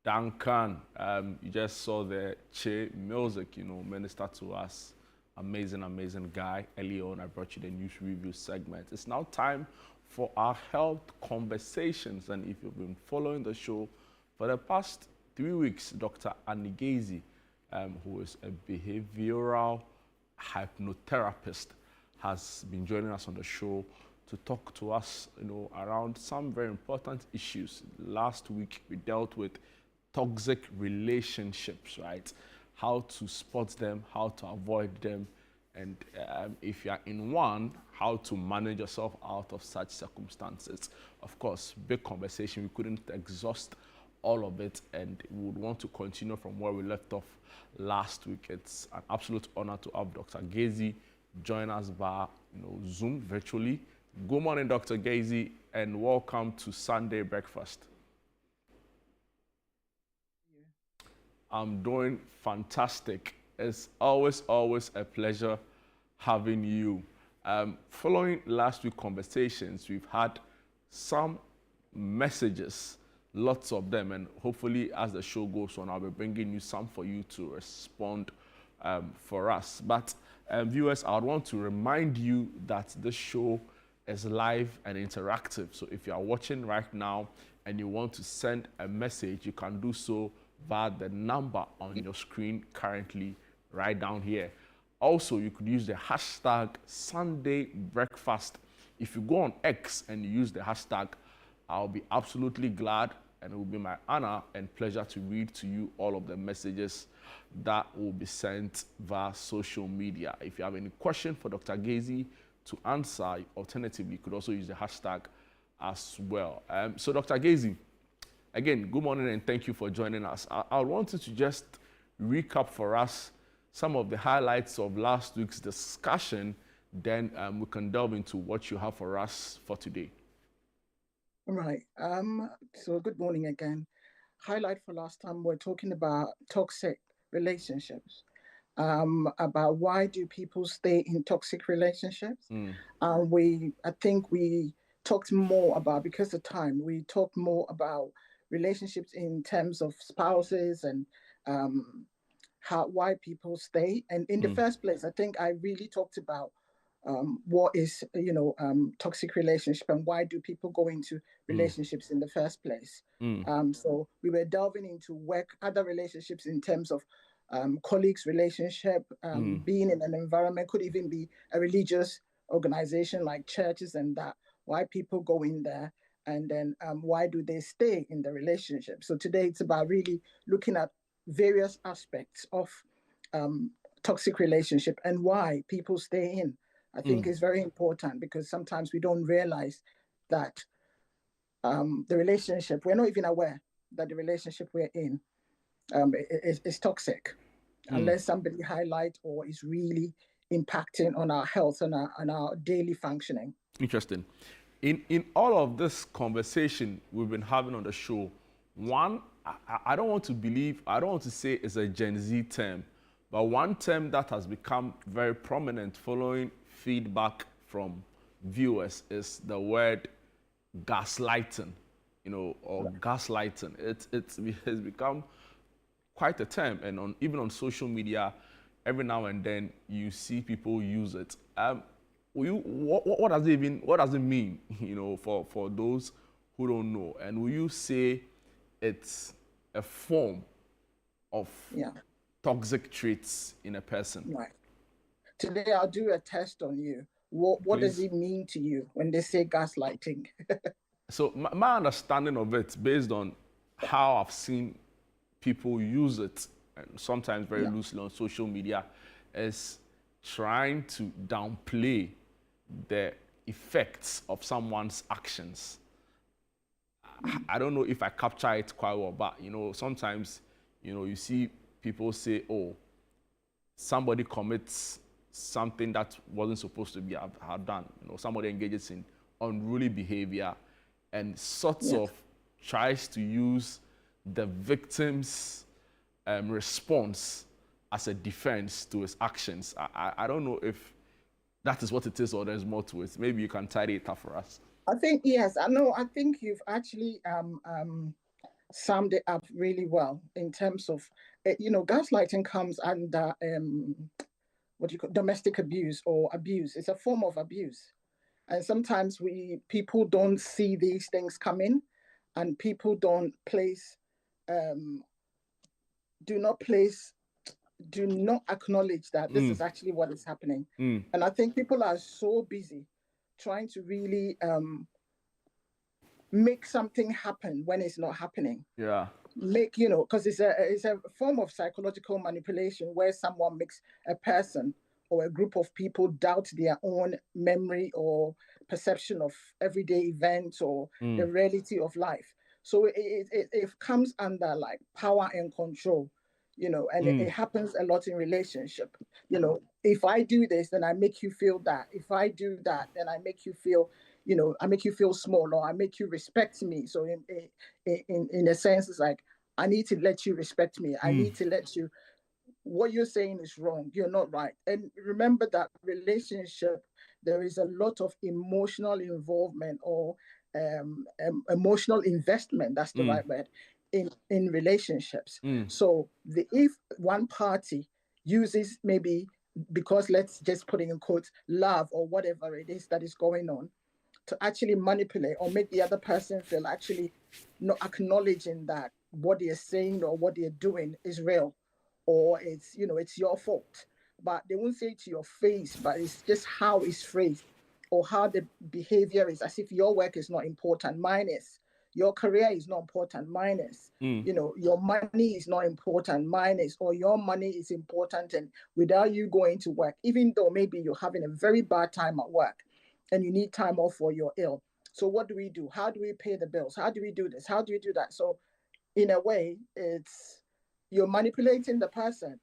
Duncan, you just saw the Che music, minister to us. Amazing, amazing guy. Earlier on, I brought you the news review segment. It's now time for our health conversations. And if you've been following the show for the past 3 weeks, Dr. Gaisie, who is a behavioral hypnotherapist, has been joining us on the show to talk to us, around some very important issues. Last week, we dealt with toxic relationships, right? How to spot them, how to avoid them, and if you are in one, how to manage yourself out of such circumstances. Of course, big conversation. We couldn't exhaust all of it, and we would want to continue from where we left off last week. It's an absolute honor to have Dr. Gaisie join us via Zoom virtually. Good morning, Dr. Gaisie, and welcome to Sunday Breakfast. I'm doing fantastic. It's always a pleasure having you. Following last week's conversations, we've had some messages, lots of them, and hopefully as the show goes on, I'll be bringing you some for you to respond for us. But viewers, I want to remind you that this show is live and interactive. So if you are watching right now and you want to send a message, you can do so via the number on your screen currently right down here. Also, you could use the hashtag Sunday Breakfast. If you go on X and you use the hashtag, I'll be absolutely glad, and it will be my honor and pleasure to read to you all of the messages that will be sent via social media. If you have any question for Dr. Gaisie to answer, alternatively, you could also use the hashtag as well. So Dr. Gaisie, again, good morning and thank you for joining us. I wanted to just recap for us some of the highlights of last week's discussion, then we can delve into what you have for us for today. Right. So good morning again. Highlight for last time, we're talking about toxic relationships. About why do people stay in toxic relationships? I think we talked more about, because of time, we talked more about relationships in terms of spouses and why people stay. And in the first place, I think I really talked about what is toxic relationship and why do people go into relationships in the first place. So we were delving into other relationships in terms of colleagues relationship, being in an environment, could even be a religious organization like churches, and that why people go in there, and then why do they stay in the relationship. So today it's about really looking at various aspects of toxic relationship and why people stay in. I think is very important, because sometimes we don't realize that the relationship, we're not even aware that the relationship we're in is toxic, unless somebody highlight or is really impacting on our health and our daily functioning. Interesting. In all of this conversation we've been having on the show, one, I don't want to say it's a Gen Z term, but one term that has become very prominent following feedback from viewers is the word gaslighting, or gaslighting. It has become quite a term, and even on social media, every now and then you see people use it. What does it mean, for those who don't know? And will you say it's a form of toxic traits in a person? Right. Today I'll do a test on you. What does it mean to you when they say gaslighting? So my understanding of it, based on how I've seen people use it, and sometimes very loosely on social media, is trying to downplay the effects of someone's actions. I don't know if I capture it quite well, but sometimes you see people say, oh, somebody commits something that wasn't supposed to be have done. Somebody engages in unruly behavior and sorts of tries to use the victim's response as a defense to his actions. I don't know if that is what it is or there's more to it. Maybe you can tidy it up for us. I think, yes, I know. I think you've actually summed it up really well in terms of, gaslighting comes under what do you call domestic abuse or abuse. It's a form of abuse, and sometimes people don't see these things coming, and people don't place, um, do not place, do not acknowledge that this is actually what is happening. And I think people are so busy trying to really make something happen when it's not happening. Yeah. Because it's a form of psychological manipulation where someone makes a person or a group of people doubt their own memory or perception of everyday events or the reality of life. So it comes under like power and control, and it happens a lot in relationship. If I do this, then I make you feel that. If I do that, then I make you feel, I make you feel small, or I make you respect me. So in a sense, it's like, I need to let you respect me. I need to let you, what you're saying is wrong. You're not right. And remember that relationship, there is a lot of emotional involvement or emotional investment. That's the right word in relationships. So if one party uses maybe, because let's just put it in quotes, love or whatever it is that is going on, to actually manipulate or make the other person feel actually not acknowledging that what they're saying or what they're doing is real, or it's your fault. But they won't say it to your face, but it's just how it's phrased or how the behavior is, as if your work is not important, mine is. Your career is not important, mine is. Your money is not important, mine is. Or your money is important, and without you going to work, even though maybe you're having a very bad time at work and you need time off or you're ill. So what do we do? How do we pay the bills? How do we do this? How do we do that? So in a way, it's, you're manipulating the person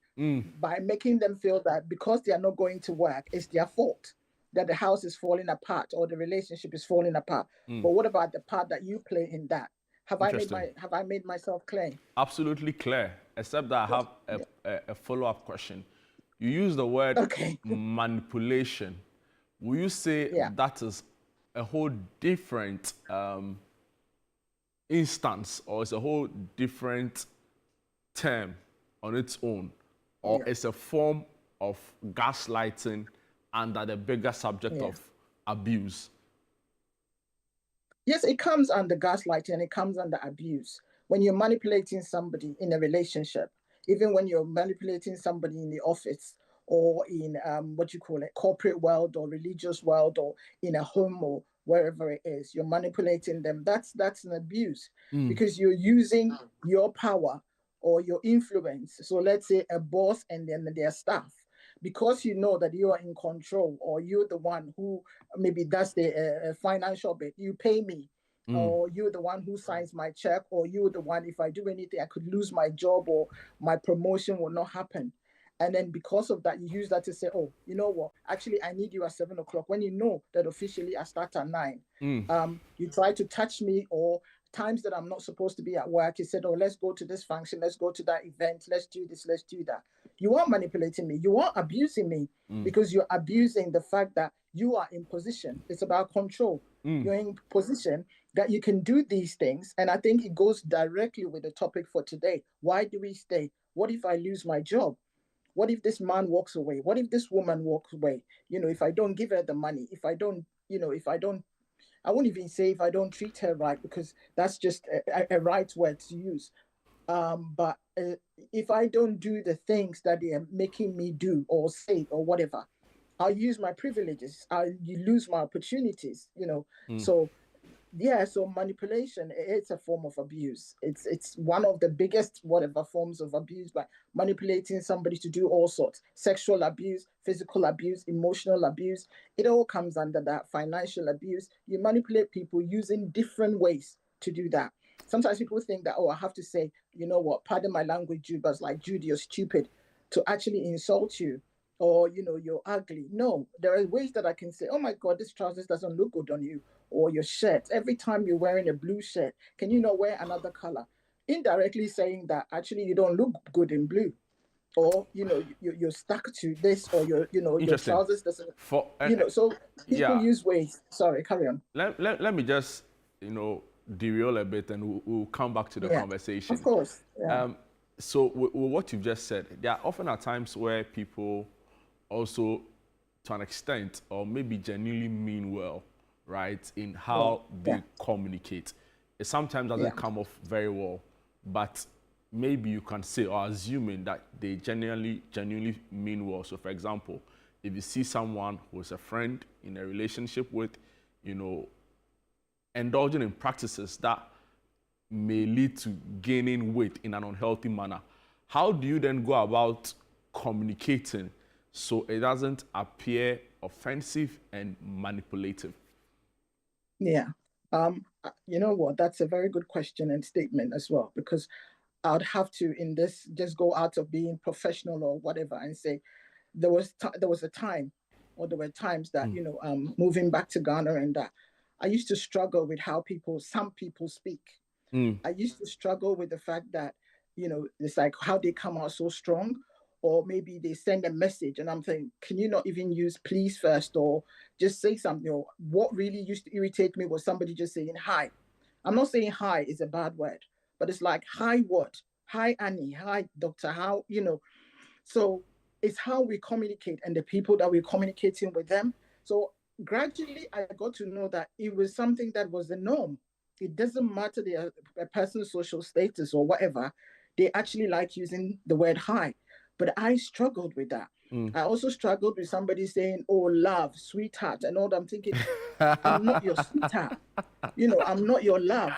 by making them feel that because they are not going to work, it's their fault that the house is falling apart or the relationship is falling apart. But what about the part that you play in that? Have I made myself clear? Absolutely clear, except that I have a follow-up question. You use the word manipulation. Will you say that is a whole different instance, or it's a whole different term on its own, or it's a form of gaslighting under the bigger subject of abuse? Yes, it comes under gaslighting and it comes under abuse. When you're manipulating somebody in a relationship, even when you're manipulating somebody in the office or in what you call it, corporate world or religious world or in a home or wherever it is, you're manipulating them. That's an abuse because you're using your power or your influence. So let's say a boss and then their staff, because you know that you are in control or you're the one who maybe does the financial bit, you pay me, or you're the one who signs my check, or you're the one, if I do anything, I could lose my job or my promotion will not happen. And then because of that, you use that to say, oh, you know what, actually, I need you at 7 o'clock, when you know that officially I start at 9. You try to touch me, or times that I'm not supposed to be at work, you said, oh, let's go to this function, let's go to that event, let's do this, let's do that. You are manipulating me. You are abusing me because you're abusing the fact that you are in position. It's about control. You're in position that you can do these things. And I think it goes directly with the topic for today. Why do we stay? What if I lose my job? What if this man walks away? What if this woman walks away? If I don't give her the money, if I don't, I won't even say if I don't treat her right, because that's just a right word to use. But if I don't do the things that they are making me do or say or whatever, I'll use my privileges. I'll lose my opportunities. So so manipulation, it's a form of abuse. It's one of the biggest whatever forms of abuse, by manipulating somebody to do all sorts: sexual abuse, physical abuse, emotional abuse. It all comes under that. Financial abuse. You manipulate people using different ways to do that. Sometimes people think that, oh, I have to say, you know what, pardon my language, Jude, but like, Jude, you're stupid, to actually insult you, or you're ugly. No, there are ways that I can say, oh my God, this trousers doesn't look good on you, or your shirt. Every time you're wearing a blue shirt, can you not wear another color? Indirectly saying that actually you don't look good in blue, or you're stuck to this, or your trousers doesn't. So people use ways. Sorry, carry on. Let me just derail a bit and we'll come back to the Yeah, of conversation. course. Yeah. So with what you've just said, there are often at times where people also, to an extent, or maybe genuinely mean well, right, in Yeah. how Yeah. they communicate. It sometimes Yeah. doesn't come off very well, but maybe you can say or assuming that they genuinely mean well. So for example, if you see someone who's a friend in a relationship with, you know, indulging in practices that may lead to gaining weight in an unhealthy manner, how do you then go about communicating so it doesn't appear offensive and manipulative? Yeah. You know what? That's a very good question and statement as well, because I'd have to in this just go out of being professional or whatever and say there was a time, or there were times that moving back to Ghana and that I used to struggle with how some people speak. I used to struggle with the fact that, it's like how they come out so strong, or maybe they send a message and I'm thinking, can you not even use please first, or just say something? Or what really used to irritate me was somebody just saying hi. I'm not saying hi is a bad word, but it's like, hi, what? Hi, Annie. Hi, doctor. So it's how we communicate and the people that we're communicating with them. So gradually, I got to know that it was something that was the norm. It doesn't matter a person's social status or whatever. They actually like using the word hi. But I struggled with that. I also struggled with somebody saying, oh, love, sweetheart, and all that. I'm thinking, I'm not your sweetheart. I'm not your love.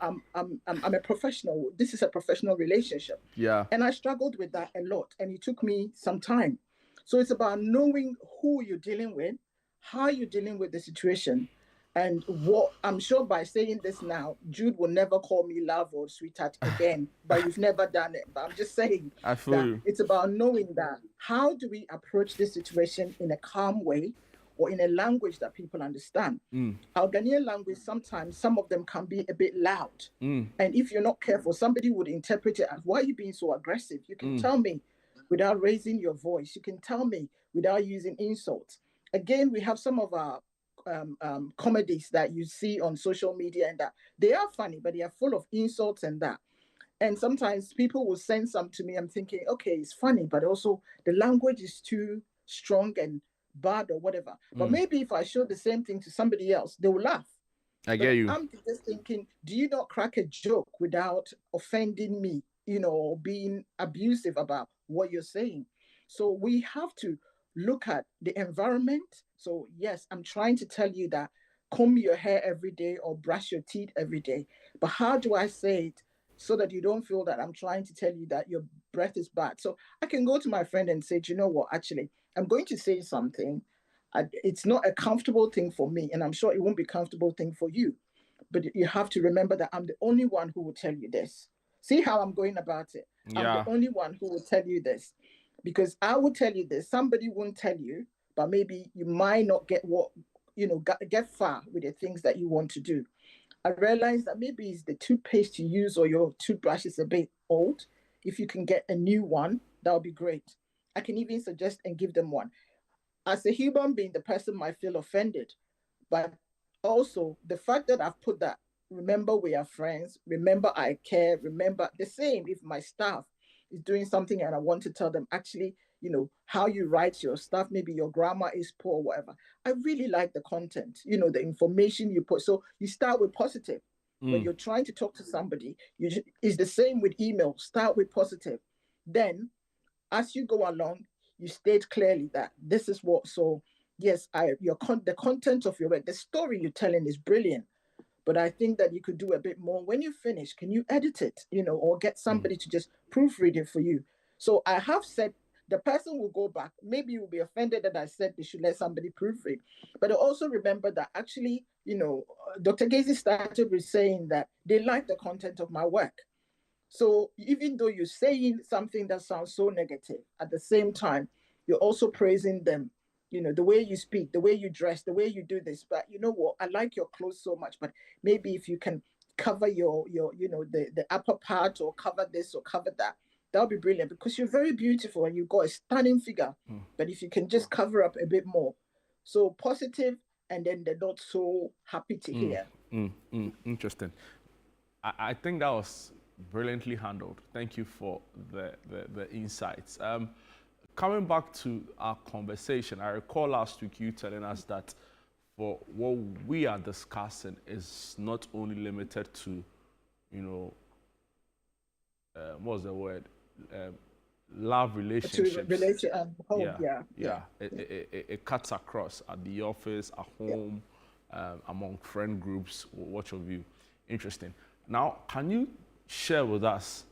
I'm a professional. This is a professional relationship. Yeah. And I struggled with that a lot, and it took me some time. So it's about knowing who you're dealing with, how you're dealing with the situation, and what I'm sure by saying this now, Jude will never call me love or sweetheart again, but we've never done it. But I'm just saying I feel that you. it's about knowing that how do we approach this situation in a calm way or in a language that people understand. Our Ghanaian language, sometimes some of them can be a bit loud. And if you're not careful, somebody would interpret it as, why are you being so aggressive? You can tell me without raising your voice. You can tell me without using insults. Again, we have some of our comedies that you see on social media and that they are funny, but they are full of insults and that. And sometimes people will send some to me. I'm thinking, okay, it's funny, but also the language is too strong and bad or whatever. But maybe if I show the same thing to somebody else, they will laugh. I get But you. I'm just thinking, do you not crack a joke without offending me, or being abusive about what you're saying? So we have to look at the environment. So, yes, I'm trying to tell you that comb your hair every day or brush your teeth every day. But how do I say it so that you don't feel that I'm trying to tell you that your breath is bad? So I can go to my friend and say, you know what, actually, I'm going to say something. It's not a comfortable thing for me, and I'm sure it won't be a comfortable thing for you. But you have to remember that I'm the only one who will tell you this. See how I'm going about it? I'm the Yeah. only one who will tell you this, because I will tell you this. Somebody won't tell you, but maybe you might not get get far with the things that you want to do. I realize that maybe it's the toothpaste you use or your toothbrush is a bit old. If you can get a new one, that would be great. I can even suggest and give them one. As a human being, the person might feel offended, but also the fact that I've put that, remember we are friends, remember I care, remember the same if my staff is doing something and I want to tell them, actually, how you write your stuff, maybe your grammar is poor, whatever. I really like the content, the information you put. So you start with positive. When you're trying to talk to somebody, it's the same with email. Start with positive. Then as you go along, you state clearly that this is what. So yes, the content of your work, the story you're telling is brilliant, but I think that you could do a bit more. When you finish, can you edit it, or get somebody to just proofread it for you? So I have said the person will go back. Maybe you will be offended that I said they should let somebody proofread, but also remember that actually, Dr. Gaisie started with saying that they like the content of my work. So even though you're saying something that sounds so negative, at the same time, you're also praising them. The way you speak, the way you dress, the way you do this. But you know what? I like your clothes so much, but maybe if you can cover your the upper part, or cover this or cover that, that would be brilliant, because you're very beautiful and you've got a stunning figure. But if you can just cover up a bit more. So positive, and then they're not so happy to hear. Interesting. I think that was brilliantly handled. Thank you for the insights. Coming back to our conversation, I recall last week you telling us that for what we are discussing is not only limited to, you know, what's the word? Um, Love To relationships. relate to home. Yeah, Yeah, yeah, yeah. It cuts across at the office, at yeah. home, among friend groups, what have you. Interesting. Now, can you share with us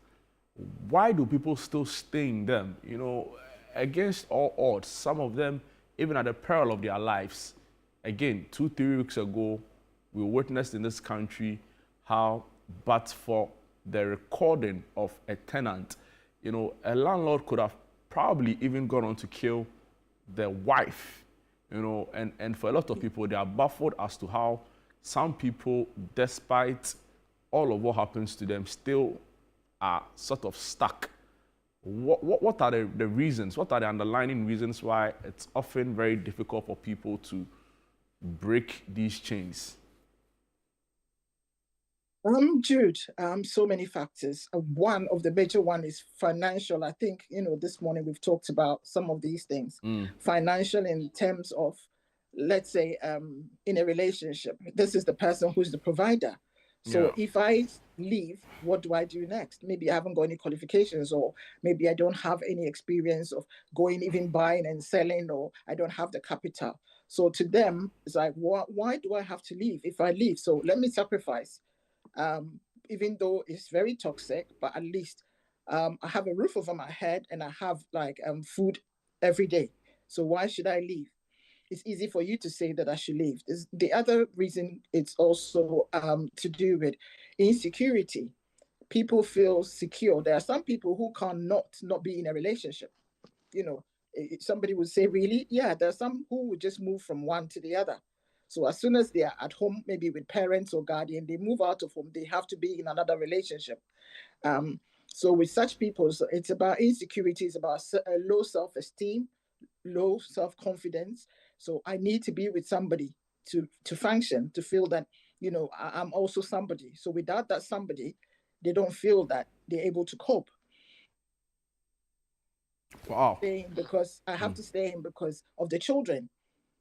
why do people still stay in them? You know, against all odds, some of them, even at the peril of their lives. Again, 2, 3 weeks ago, we witnessed in this country how, but for the recording of a tenant, you know, a landlord could have probably even gone on to kill the wife, you know, and for a lot of people, they are baffled as to how some people, despite all of what happens to them, still are sort of stuck. What are the reasons? What are the underlying reasons why it's often very difficult for people to break these chains? Jude, so many factors. One of the major one is financial. I think, this morning we've talked about some of these things. Financial in terms of, let's say, in a relationship, this is the person who's the provider. So Yeah. if I leave, what do I do next? Maybe I haven't got any qualifications, or maybe I don't have any experience of going, even buying and selling, or I don't have the capital. So to them, it's like, why do I have to leave? If I leave, so let me sacrifice, um, even though it's very toxic, but at least I have a roof over my head and I have like food every day. So why should I leave? It's easy for you to say that I should leave. The other reason, it's also to do with insecurity. People feel secure. There are some people who cannot not be in a relationship. You know, somebody would say, really? Yeah, there are some who would just move from one to the other. So as soon as they are at home, maybe with parents or guardian, they move out of home, they have to be in another relationship. Um, so with such people, so it's about insecurity, it's about low self-esteem, low self-confidence. So I need to be with somebody to function, to feel that, I'm also somebody. So without that somebody, they don't feel that they're able to cope. Wow. Staying because I have to stay in because of the children.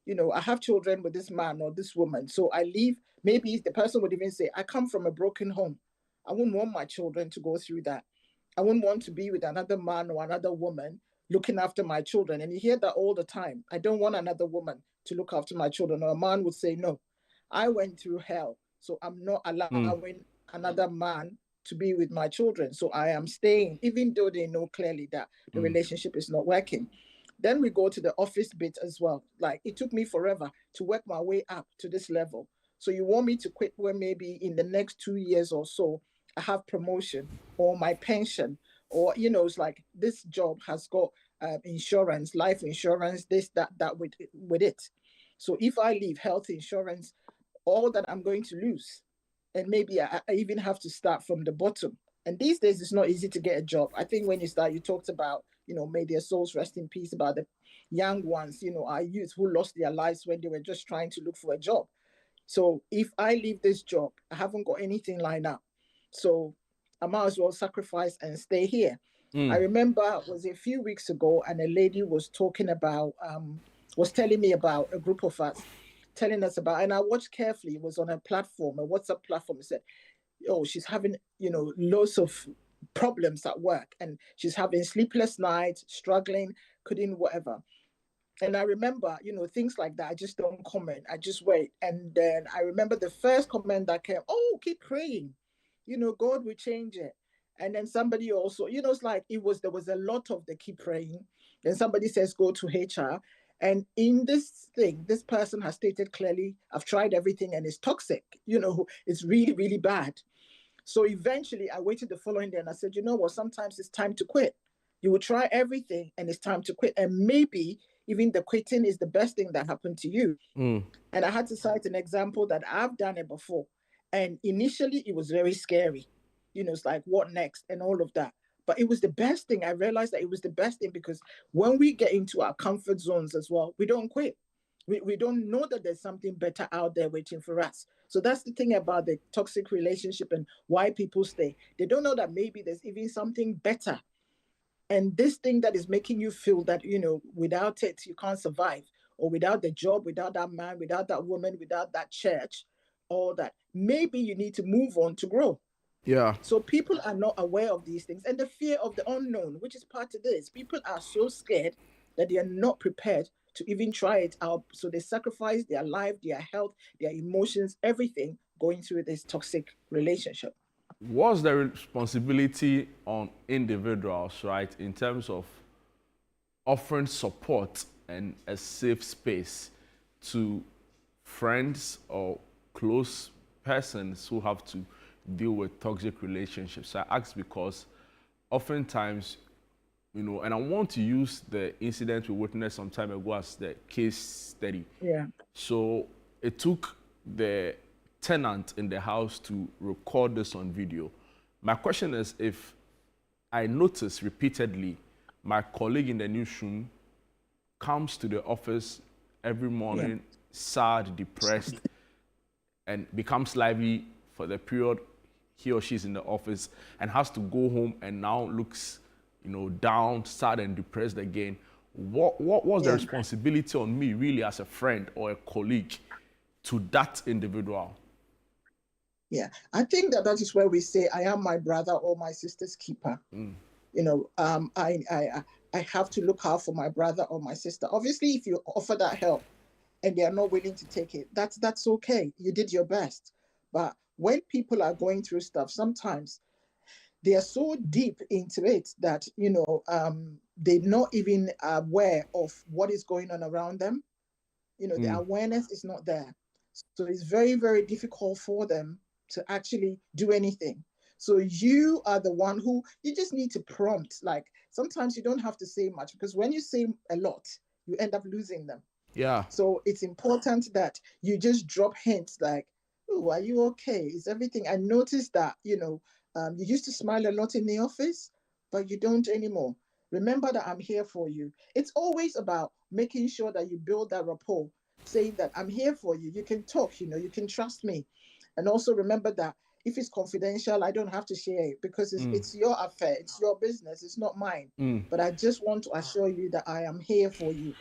I have children with this man or this woman. So I leave. Maybe the person would even say, I come from a broken home. I wouldn't want my children to go through that. I wouldn't want to be with another man or another woman looking after my children. And you hear that all the time. I don't want another woman to look after my children. Or a man would say, no, I went through hell. So I'm not allowing another man to be with my children. So I am staying, even though they know clearly that the relationship is not working. Then we go to the office bit as well. Like, it took me forever to work my way up to this level. So you want me to quit when maybe in the next 2 years or so I have promotion or my pension, or it's like this job has got insurance, life insurance, this, that with it. So if I leave health insurance, all that I'm going to lose, and maybe I even have to start from the bottom. And these days, it's not easy to get a job. I think when you start, you talked about, may their souls rest in peace, about the young ones, our youth who lost their lives when they were just trying to look for a job. So if I leave this job, I haven't got anything lined up. So I might as well sacrifice and stay here. I remember it was a few weeks ago, and a lady was talking about, was telling me about a group of us, telling us about, and I watched carefully. It was on a platform, a WhatsApp platform. It said, oh, she's having, lots of problems at work, and she's having sleepless nights, struggling, couldn't whatever. And I remember, things like that. I just don't comment. I just wait. And then I remember the first comment that came, oh, keep praying. God will change it. And then somebody also, it's like there was a lot of the keep praying. Then somebody says, go to HR. And in this thing, this person has stated clearly, I've tried everything and it's toxic. It's really, really bad. So eventually I waited the following day and I said, you know what, sometimes it's time to quit. You will try everything and it's time to quit. And maybe even the quitting is the best thing that happened to you. And I had to cite an example that I've done it before. And initially it was very scary. It's like, what next? And all of that. But it was the best thing. I realized that it was the best thing because when we get into our comfort zones as well, we don't quit. We don't know that there's something better out there waiting for us. So that's the thing about the toxic relationship and why people stay. They don't know that maybe there's even something better. And this thing that is making you feel that, without it, you can't survive, or without the job, without that man, without that woman, without that church, or that maybe you need to move on to grow. Yeah. So people are not aware of these things, and the fear of the unknown, which is part of this. People are so scared that they are not prepared to even try it out. So they sacrifice their life, their health, their emotions, everything going through this toxic relationship. What's the responsibility on individuals, right, in terms of offering support and a safe space to friends or close persons who have to deal with toxic relationships? I ask because oftentimes, and I want to use the incident we witnessed some time ago as the case study. Yeah. So it took the tenant in the house to record this on video. My question is, if I notice repeatedly my colleague in the newsroom comes to the office every morning, sad, depressed, and becomes lively for the period he or she is in the office, and has to go home and now looks, down, sad, and depressed again. What was the responsibility on me, really, as a friend or a colleague, to that individual? Yeah, I think that is where we say, I am my brother or my sister's keeper. I have to look out for my brother or my sister. Obviously, if you offer that help and they are not willing to take it, that's okay. You did your best. But when people are going through stuff, sometimes they are so deep into it that they're not even aware of what is going on around them. The awareness is not there. So it's very, very difficult for them to actually do anything. So you are the one who you just need to prompt. Like sometimes you don't have to say much, because when you say a lot, you end up losing them. Yeah. So it's important that you just drop hints like, "Oh, are you okay? Is everything?" I noticed that, you used to smile a lot in the office, but you don't anymore. Remember that I'm here for you. It's always about making sure that you build that rapport, saying that I'm here for you. You can talk, you can trust me. And also remember that if it's confidential, I don't have to share it, because it's your affair, it's your business, it's not mine. But I just want to assure you that I am here for you.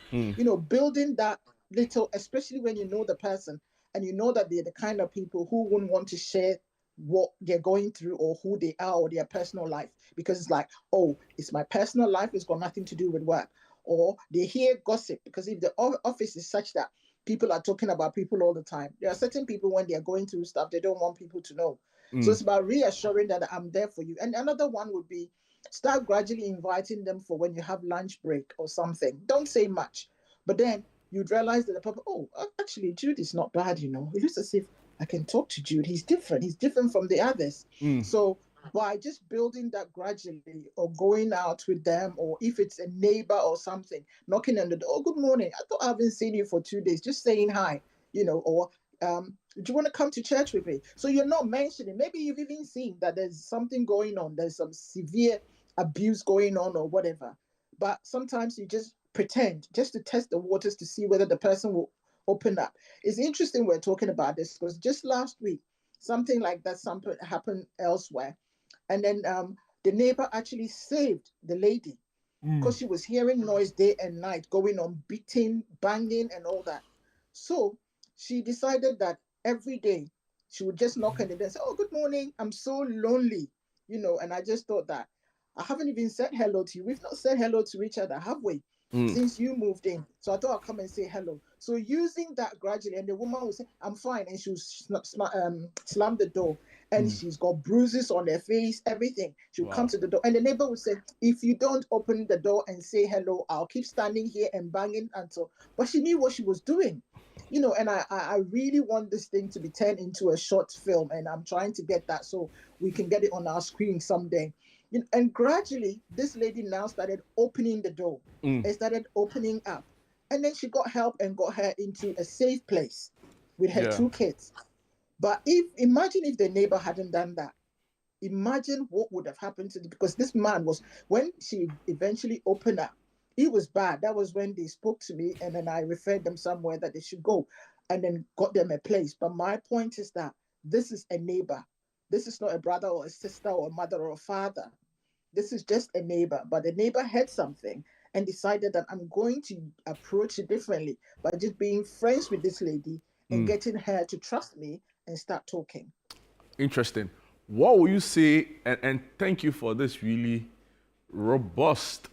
Building that little, especially when you know the person and you know that they're the kind of people who wouldn't want to share what they're going through or who they are or their personal life, because it's like, oh, it's my personal life, it's got nothing to do with work. Or they hear gossip, because if the office is such that people are talking about people all the time, there are certain people, when they're going through stuff, they don't want people to know. So it's about reassuring that I'm there for you. And another one would be, start gradually inviting them for when you have lunch break or something. Don't say much, but then you'd realize that the people, oh, actually, Jude is not bad, It looks as if I can talk to Jude. He's different. He's different from the others. So by just building that gradually, or going out with them, or if it's a neighbor or something, knocking on the door, oh, good morning. I thought I haven't seen you for 2 days. Just saying hi, or do you want to come to church with me? So you're not mentioning, maybe you've even seen that there's something going on, there's some severe abuse going on or whatever. But sometimes you just pretend, just to test the waters, to see whether the person will open up. It's interesting we're talking about this, because just last week, something like that happened elsewhere. And then the neighbor actually saved the lady, because she was hearing noise day and night going on, beating, banging, and all that. So she decided that every day she would just knock on the door and say, "Oh, good morning. I'm so lonely." And I just thought that I haven't even said hello to you. We've not said hello to each other, have we? Since you moved in. So I thought I'll come and say hello. So using that gradually, and the woman would say, "I'm fine." And she would slam the door. And she's got bruises on her face, everything. She would come to the door. And the neighbor would say, "If you don't open the door and say hello, I'll keep standing here and banging until..." But she knew what she was doing. And I really want this thing to be turned into a short film. And I'm trying to get that so we can get it on our screen someday. And gradually, this lady now started opening the door and started opening up. And then she got help and got her into a safe place with her 2 kids. But imagine if the neighbor hadn't done that. Imagine what would have happened to because this man was, when she eventually opened up, it was bad. That was when they spoke to me, and then I referred them somewhere that they should go, and then got them a place. But my point is that this is a neighbor. This is not a brother or a sister or a mother or a father. This is just a neighbor. But the neighbor heard something and decided that I'm going to approach it differently by just being friends with this lady and getting her to trust me and start talking. Interesting. What will you say, and thank you for this really robust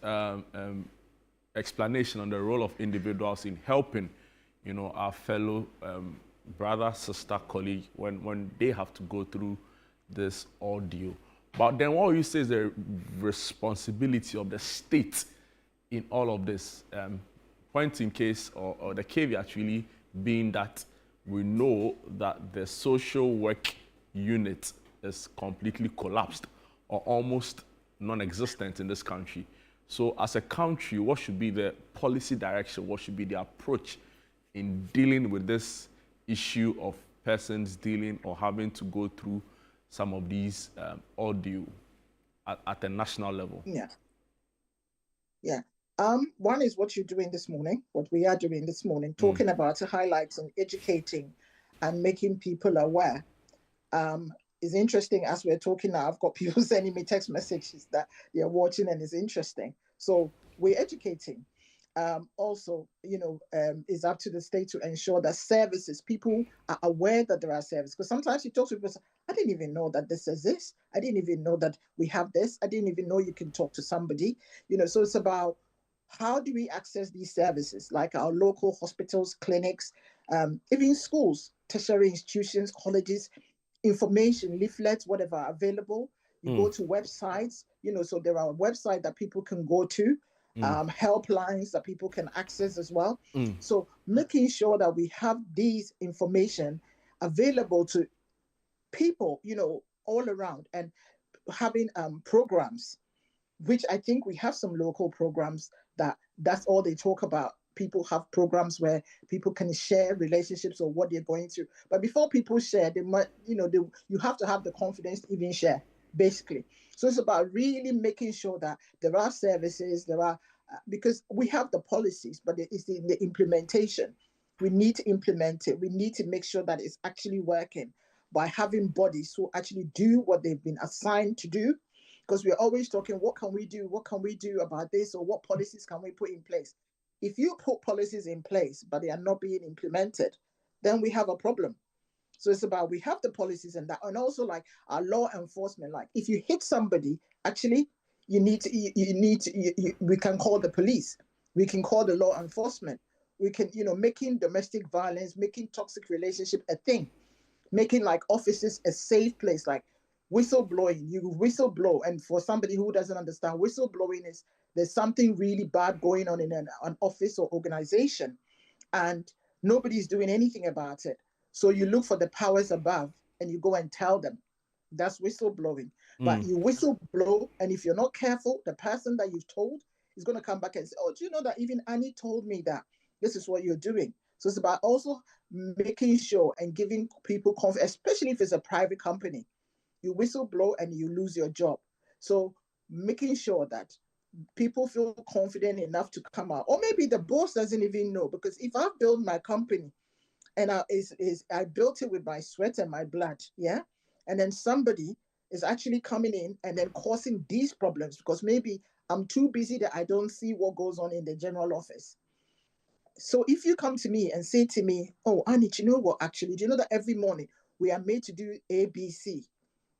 explanation on the role of individuals in helping, our fellow brother, sister, colleague when they have to go through this ordeal. But then what you say is the responsibility of the state in all of this. Point in case, or the caveat really being that we know that the social work unit is completely collapsed or almost non-existent in this country. So as a country, what should be the policy direction? What should be the approach in dealing with this issue of persons dealing or having to go through some of these ordeal at a national level? Yeah. One is what you're doing this morning, what we are doing this morning, talking about highlighting, educating, and making people aware. Is interesting as we're talking now. I've got people sending me text messages that they're watching and it's interesting. So we're educating. Also, is up to the state to ensure that services, people are aware that there are services. Because sometimes you talk to people, I didn't even know that this exists. I didn't even know that we have this. I didn't even know you can talk to somebody. So it's about how do we access these services, like our local hospitals, clinics, even schools, tertiary institutions, colleges, information, leaflets, whatever are available. You go to websites, so there are websites that people can go to, helplines that people can access as well. So making sure that we have these information available to people, all around, and having programs, which I think we have some local programs that's all they talk about. People have programs where people can share relationships or what they're going through. But before people share, they might, you have to have the confidence to even share, basically. So it's about really making sure that there are services, because we have the policies, but it's in the implementation. We need to implement it. We need to make sure that it's actually working by having bodies who actually do what they've been assigned to do, because we're always talking, what can we do? What can we do about this? Or what policies can we put in place? If you put policies in place, but they are not being implemented, then we have a problem. So it's about, we have the policies and that, and also like our law enforcement, like if you hit somebody, actually, we can call the police. We can call the law enforcement. We can, making domestic violence, making toxic relationship a thing, making like offices a safe place, like whistleblowing. You whistleblow, and for somebody who doesn't understand, whistleblowing is there's something really bad going on in an office or organization, and nobody's doing anything about it. So you look for the powers above and you go and tell them. That's whistleblowing. But you whistleblow, and if you're not careful, the person that you've told is going to come back and say, oh, do you know that even Annie told me that this is what you're doing? So it's about also making sure and giving people confidence, especially if it's a private company. You whistleblow and you lose your job. So making sure that people feel confident enough to come out, or maybe the boss doesn't even know. Because if I build my company and I built it with my sweat and my blood, yeah, and then somebody is actually coming in and then causing these problems because maybe I'm too busy that I don't see what goes on in the general office. So if you come to me and say to me, oh, Annie, do you know what? Actually, do you know that every morning we are made to do ABC,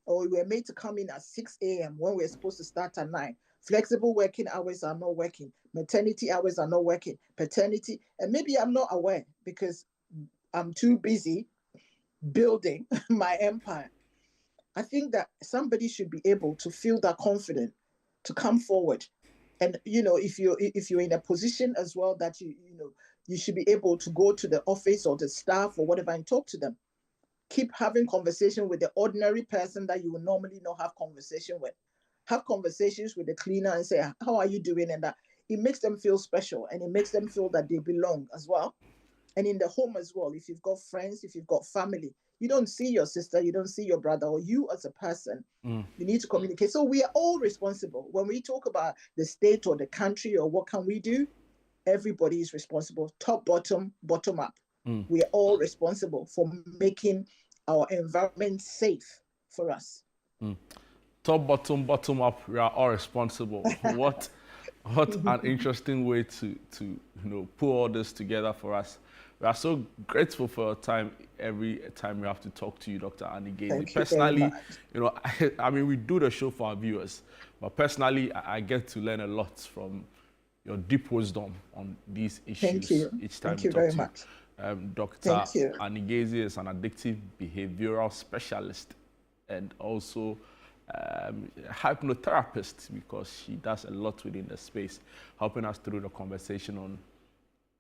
or we're made to come in at 6 a.m. when we're supposed to start at 9. Flexible working hours are not working. Maternity hours are not working. Paternity, and maybe I'm not aware because I'm too busy building my empire. I think that somebody should be able to feel that confident to come forward. And if you're in a position as well that you should be able to go to the office or the staff or whatever and talk to them. Keep having conversation with the ordinary person that you would normally not have conversation with. Have conversations with the cleaner and say, how are you doing? And that it makes them feel special, and it makes them feel that they belong as well. And in the home as well, if you've got friends, if you've got family, You don't see your sister, you don't see your brother, or you as a person. You need to communicate. So we are all responsible. When we talk about the state or the country or what can we do, everybody is responsible, top, bottom up. We are all responsible for making our environment safe for us. Top, bottom up, we are all responsible. What an interesting way to put all this together for us. We are so grateful for your time every time we have to talk to you, Dr. Annie Gaisie. Thank you Personally, very much. I mean, we do the show for our viewers, but personally, I get to learn a lot from your deep wisdom on these issues. Thank you. Each time Thank we you talk very to much. you. Dr. Thank you. Annie Gaisie is an addictive behavioral specialist and also hypnotherapist, because she does a lot within the space, helping us through the conversation on,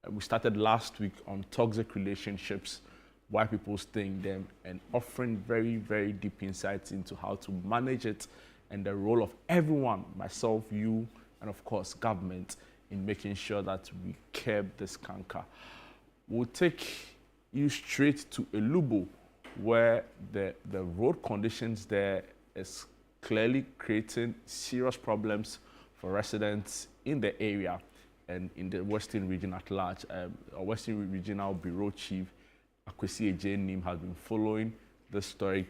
we started last week on toxic relationships, why people stay in them, and offering very, very deep insights into how to manage it and the role of everyone, myself, you, and of course, government, in making sure that we curb this canker. We'll take you straight to Elubo, where the road conditions there is clearly creating serious problems for residents in the area and in the Western region at large. Our Western Regional Bureau Chief, Akwesi Ejenim, has been following the story.